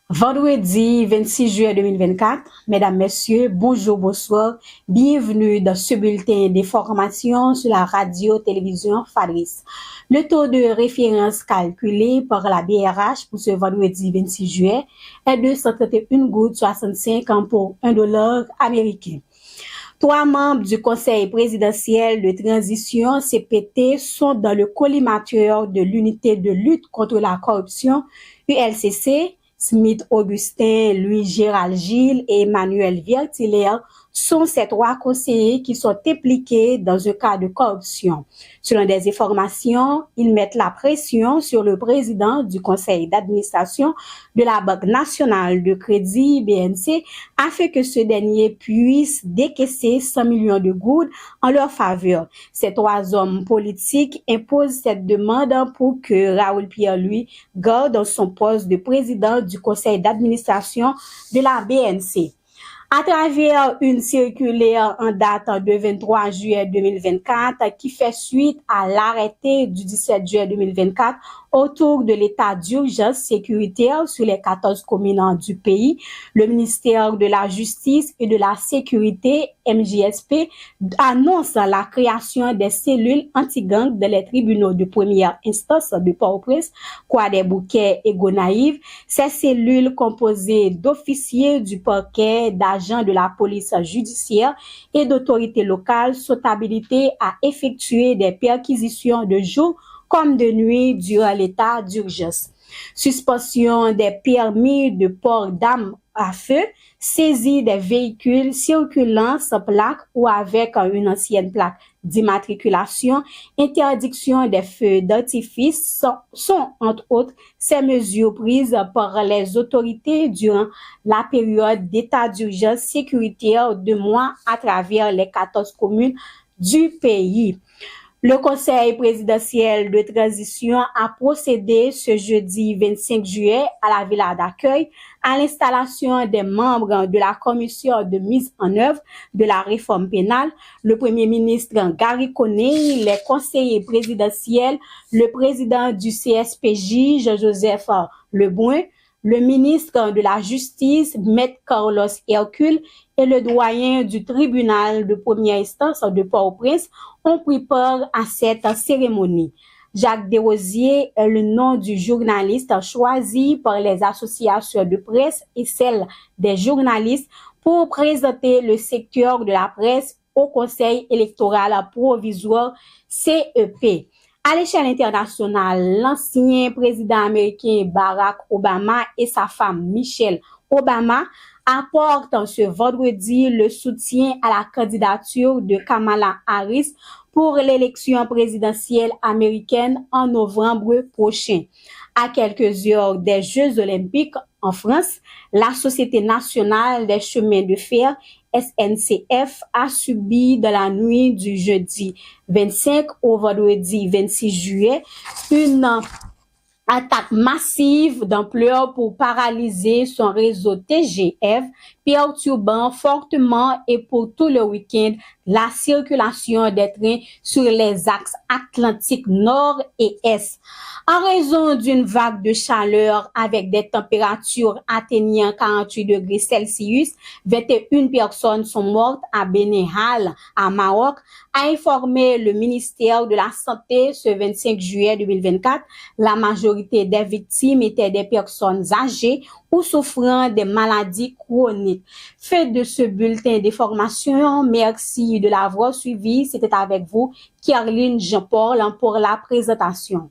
Vendredi 26 juillet 2024, mesdames, messieurs, bonjour, bonsoir. Bienvenue dans ce bulletin d'information sur la radio-télévision Fadris. Le taux de référence calculé par la BRH pour ce vendredi 26 juillet est de 131,65 pour $1 américain. 3 membres du Conseil présidentiel de transition CPT sont dans le collimateur de l'unité de lutte contre la corruption ULCC. Smith Augustin, Louis Gérald Gilles et Emmanuel Viertiller sont ces 3 conseillers qui sont impliqués dans un cas de corruption. Selon des informations, ils mettent la pression sur le président du conseil d'administration de la Banque nationale de crédit BNC afin que ce dernier puisse décaisser 100 millions de gouttes en leur faveur. Ces 3 hommes politiques imposent cette demande pour que Raoul Pierre-Louis garde son poste de président du conseil d'administration de la BNC. À travers une circulaire en date de 23 juillet 2024 qui fait suite à l'arrêté du 17 juillet 2024 autour de l'état d'urgence sécuritaire sur les 14 communes du pays, le ministère de la Justice et de la Sécurité, MJSP, annonce la création des cellules anti-gang dans les tribunaux de première instance de Port-au-Prince, Croix-des-Bouquets et Gonaïves. Ces cellules composées d'officiers du parquet, d'agents de la police judiciaire et d'autorités locales sont habilités à effectuer des perquisitions de jour comme de nuit durant l'état d'urgence. Suspension des permis de port d'armes à feu, saisie des véhicules circulant sans plaque ou avec une ancienne plaque d'immatriculation, interdiction des feux d'artifice sont entre autres ces mesures prises par les autorités durant la période d'état d'urgence sécuritaire de mois à travers les 14 communes du pays. Le Conseil présidentiel de transition a procédé ce jeudi 25 juillet à la villa d'accueil à l'installation des membres de la commission de mise en œuvre de la réforme pénale, le Premier ministre Gary Coney, les conseillers présidentiels, le président du CSPJ, Jean-Joseph Lebrun, le ministre de la Justice, Maître Carlos Hercule, et le doyen du tribunal de première instance de Port-au-Prince ont pris part à cette cérémonie. Jacques Desrosiers est le nom du journaliste choisi par les associations de presse et celles des journalistes pour présenter le secteur de la presse au Conseil électoral provisoire CEP. À l'échelle internationale, l'ancien président américain Barack Obama et sa femme Michelle Obama apportent ce vendredi le soutien à la candidature de Kamala Harris pour l'élection présidentielle américaine en novembre prochain. À quelques heures des Jeux olympiques en France, la Société nationale des chemins de fer SNCF a subi dans la nuit du jeudi 25 au vendredi 26 juillet une attaque massive d'ampleur pour paralyser son réseau TGF, perturbant fortement et pour tout le week-end la circulation des trains sur les axes atlantiques nord et est. En raison d'une vague de chaleur avec des températures atteignant 48 degrés Celsius, 21 personnes sont mortes à Benehal, à Maroc, a informé le ministère de la Santé ce 25 juillet 2024. La majorité des victimes étaient des personnes âgées ou souffrant des maladies chroniques. Fait de ce bulletin d'information, merci de l'avoir suivi. C'était avec vous, Caroline Jean-Paul, pour la présentation.